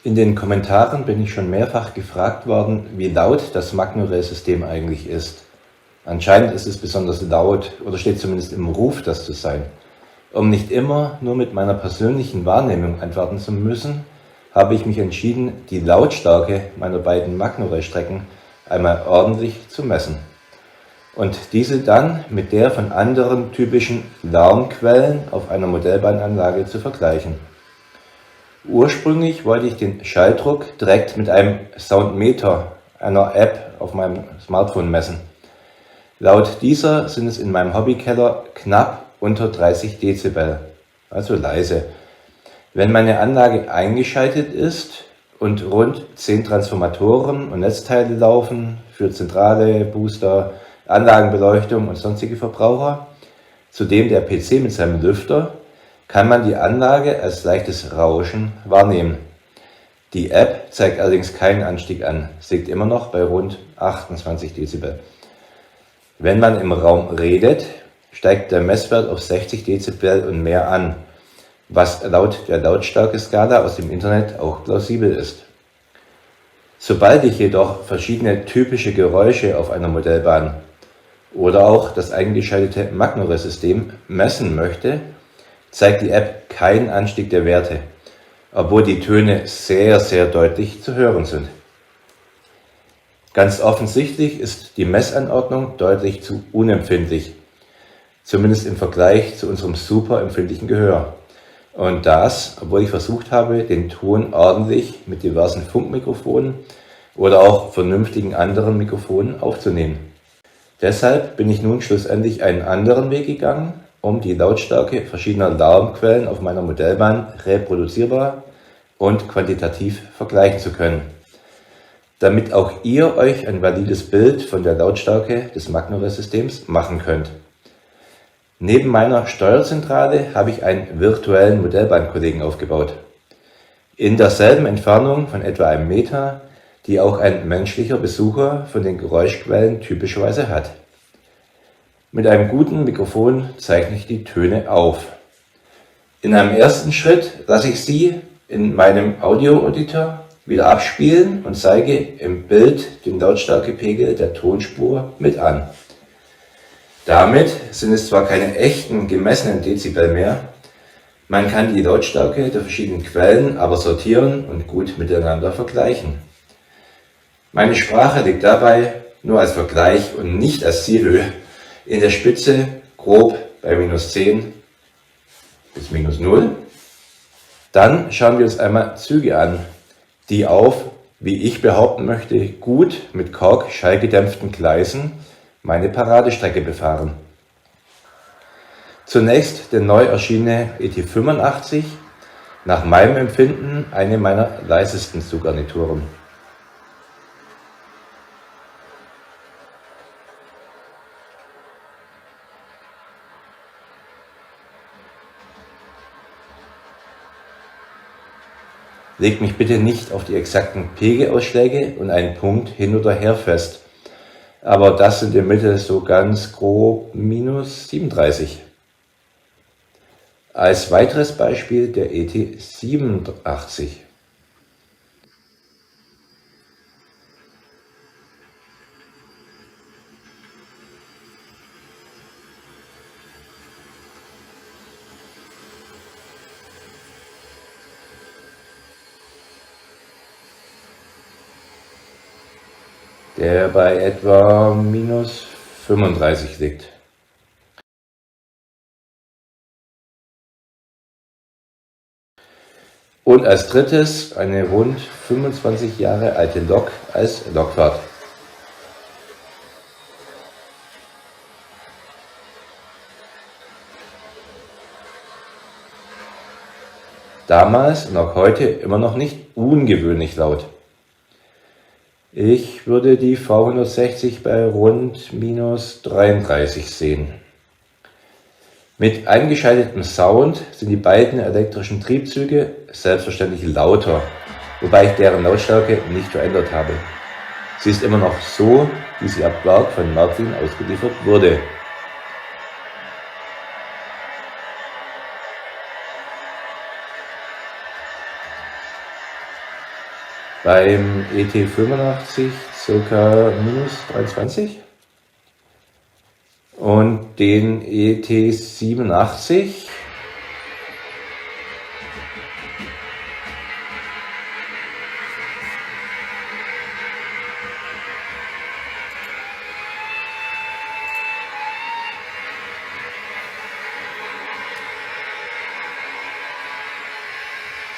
In den Kommentaren bin ich schon mehrfach gefragt worden, wie laut das Magnorail-System eigentlich ist. Anscheinend ist es besonders laut oder steht zumindest im Ruf, das zu sein. Um nicht immer nur mit meiner persönlichen Wahrnehmung antworten zu müssen, habe ich mich entschieden, die Lautstärke meiner beiden Magnorail-Strecken einmal ordentlich zu messen und diese dann mit der von anderen typischen Lärmquellen auf einer Modellbahnanlage zu vergleichen. Ursprünglich wollte ich den Schalldruck direkt mit einem Soundmeter, einer App auf meinem Smartphone messen. Laut dieser sind es in meinem Hobbykeller knapp unter 30 Dezibel, also leise. Wenn meine Anlage eingeschaltet ist und rund 10 Transformatoren und Netzteile laufen für Zentrale, Booster, Anlagenbeleuchtung und sonstige Verbraucher, zudem der PC mit seinem Lüfter, kann man die Anlage als leichtes Rauschen wahrnehmen. Die App zeigt allerdings keinen Anstieg an, es liegt immer noch bei rund 28 Dezibel. Wenn man im Raum redet, steigt der Messwert auf 60 Dezibel und mehr an, was laut der Lautstärkeskala aus dem Internet auch plausibel ist. Sobald ich jedoch verschiedene typische Geräusche auf einer Modellbahn oder auch das eingeschaltete Magnorail-System messen möchte, zeigt die App keinen Anstieg der Werte, obwohl die Töne sehr, sehr deutlich zu hören sind. Ganz offensichtlich ist die Messanordnung deutlich zu unempfindlich, zumindest im Vergleich zu unserem super empfindlichen Gehör. Und das, obwohl ich versucht habe, den Ton ordentlich mit diversen Funkmikrofonen oder auch vernünftigen anderen Mikrofonen aufzunehmen. Deshalb bin ich nun schlussendlich einen anderen Weg gegangen, um die Lautstärke verschiedener Lärmquellen auf meiner Modellbahn reproduzierbar und quantitativ vergleichen zu können, damit auch ihr euch ein valides Bild von der Lautstärke des Magnorail-Systems machen könnt. Neben meiner Steuerzentrale habe ich einen virtuellen Modellbahnkollegen aufgebaut. In derselben Entfernung von etwa einem Meter, die auch ein menschlicher Besucher von den Geräuschquellen typischerweise hat. Mit einem guten Mikrofon zeichne ich die Töne auf. In einem ersten Schritt lasse ich sie in meinem Audio-Editor wieder abspielen und zeige im Bild den Lautstärkepegel der Tonspur mit an. Damit sind es zwar keine echten gemessenen Dezibel mehr, man kann die Lautstärke der verschiedenen Quellen aber sortieren und gut miteinander vergleichen. Meine Sprache liegt dabei nur als Vergleich und nicht als Zielhöhe in der Spitze grob bei -10 bis -0. Dann schauen wir uns einmal Züge an, die auf, wie ich behaupten möchte, gut mit Kork schallgedämpften Gleisen meine Paradestrecke befahren. Zunächst der neu erschienene ET85, nach meinem Empfinden eine meiner leisesten Zuggarnituren. Legt mich bitte nicht auf die exakten Pegelausschläge und einen Punkt hin oder her fest, aber das sind im Mittel so ganz grob -37. Als weiteres Beispiel der ET87. Der bei etwa -35 liegt. Und als drittes eine rund 25 Jahre alte Lok als Lokfahrt. Damals und auch heute immer noch nicht ungewöhnlich laut. Ich würde die V160 bei rund -33 sehen. Mit eingeschaltetem Sound sind die beiden elektrischen Triebzüge selbstverständlich lauter, wobei ich deren Lautstärke nicht verändert habe. Sie ist immer noch so, wie sie ab Werk von Martin ausgeliefert wurde. Beim ET85 ca. minus 23 und den ET87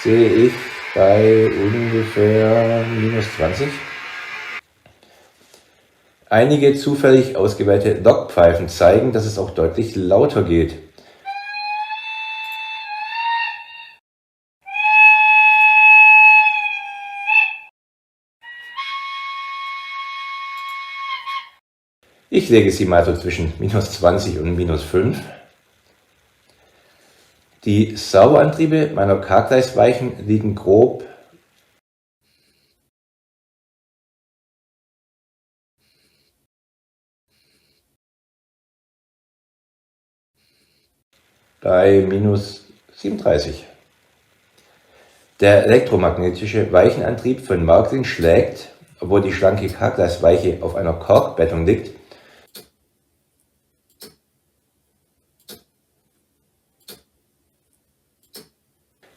sehe ich bei ungefähr minus 20. Einige zufällig ausgewählte Lokpfeifen zeigen, dass es auch deutlich lauter geht. Ich lege sie mal so zwischen minus 20 und minus 5. Die Servoantriebe meiner K-Gleisweichen liegen grob bei minus 37. Der elektromagnetische Weichenantrieb von Marklin schlägt, obwohl die schlanke K-Gleisweiche auf einer Korkbettung liegt,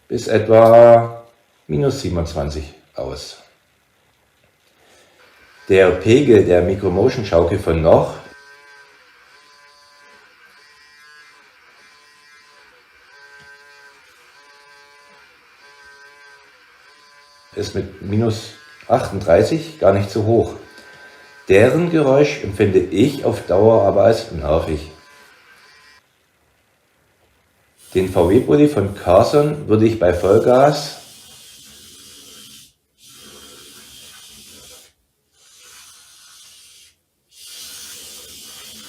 bis etwa minus 27 aus. Der Pegel der Micromotion-Schaukel von Noch ist mit minus 38 gar nicht so hoch. Deren Geräusch empfinde ich auf Dauer aber als nervig. Den VW-Bulli von Carson würde ich bei Vollgas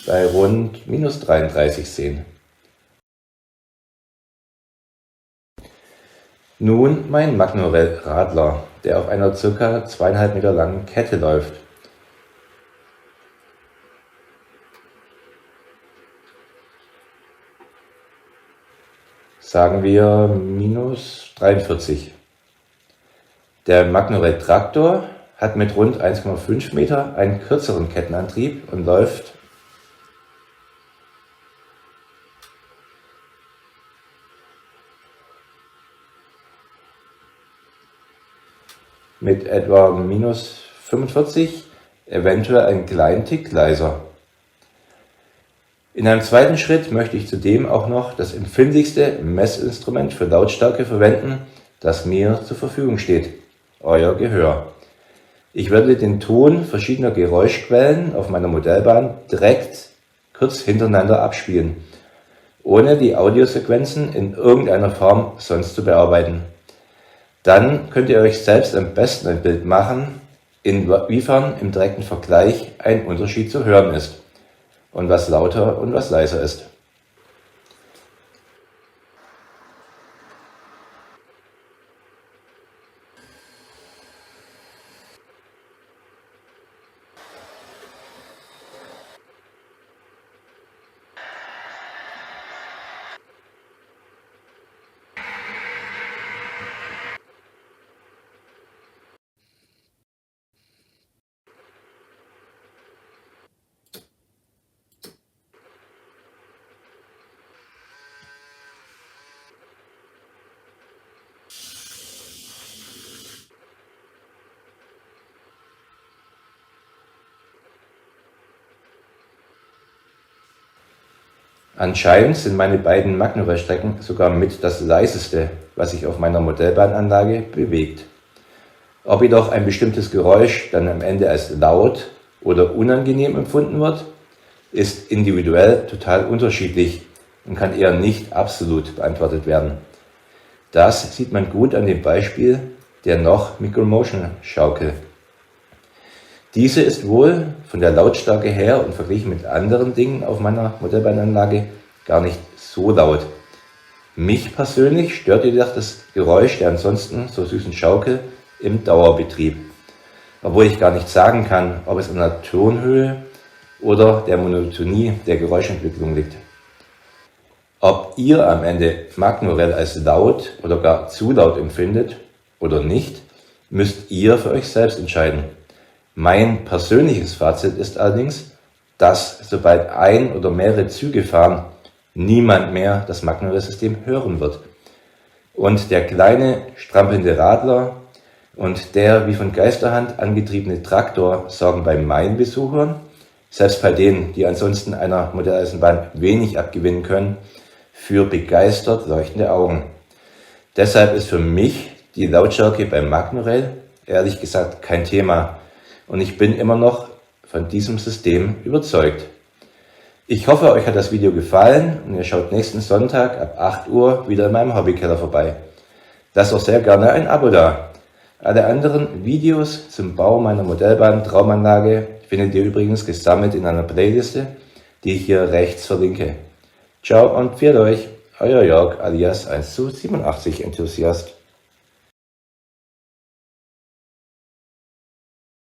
bei rund minus 33 sehen. Nun mein Magnorell-Radler, der auf einer ca. 2,5 Meter langen Kette läuft. Sagen wir minus 43. Der Magnorell-Traktor hat mit rund 1,5 Meter einen kürzeren Kettenantrieb und läuft mit etwa minus 45, eventuell einen kleinen Tick leiser. In einem zweiten Schritt möchte ich zudem auch noch das empfindlichste Messinstrument für Lautstärke verwenden, das mir zur Verfügung steht: euer Gehör. Ich werde den Ton verschiedener Geräuschquellen auf meiner Modellbahn direkt kurz hintereinander abspielen, ohne die Audiosequenzen in irgendeiner Form sonst zu bearbeiten. Dann könnt ihr euch selbst am besten ein Bild machen, inwiefern im direkten Vergleich ein Unterschied zu hören ist und was lauter und was leiser ist. Anscheinend sind meine beiden Magnorell-Strecken sogar mit das leiseste, was sich auf meiner Modellbahnanlage bewegt. Ob jedoch ein bestimmtes Geräusch dann am Ende als laut oder unangenehm empfunden wird, ist individuell total unterschiedlich und kann eher nicht absolut beantwortet werden. Das sieht man gut an dem Beispiel der Noch Micromotion-Schaukel. Diese ist wohl von der Lautstärke her und verglichen mit anderen Dingen auf meiner Modellbahnanlage gar nicht so laut. Mich persönlich stört jedoch das Geräusch der ansonsten so süßen Schaukel im Dauerbetrieb, obwohl ich gar nicht sagen kann, ob es an der Tonhöhe oder der Monotonie der Geräuschentwicklung liegt. Ob ihr am Ende Magnorell als laut oder gar zu laut empfindet oder nicht, müsst ihr für euch selbst entscheiden. Mein persönliches Fazit ist allerdings, dass sobald ein oder mehrere Züge fahren, niemand mehr das Magnolia-System hören wird. Und der kleine, strampelnde Radler und der wie von Geisterhand angetriebene Traktor sorgen bei meinen Besuchern, selbst bei denen, die ansonsten einer Modelleisenbahn wenig abgewinnen können, für begeistert leuchtende Augen. Deshalb ist für mich die Lautstärke beim Magnorail ehrlich gesagt kein Thema und ich bin immer noch von diesem System überzeugt. Ich hoffe, euch hat das Video gefallen und ihr schaut nächsten Sonntag ab 8 Uhr wieder in meinem Hobbykeller vorbei. Lasst auch sehr gerne ein Abo da. Alle anderen Videos zum Bau meiner Modellbahn Traumanlage findet ihr übrigens gesammelt in einer Playliste, die ich hier rechts verlinke. Ciao und pfiat euch, euer Jörg alias 1:87 Enthusiast.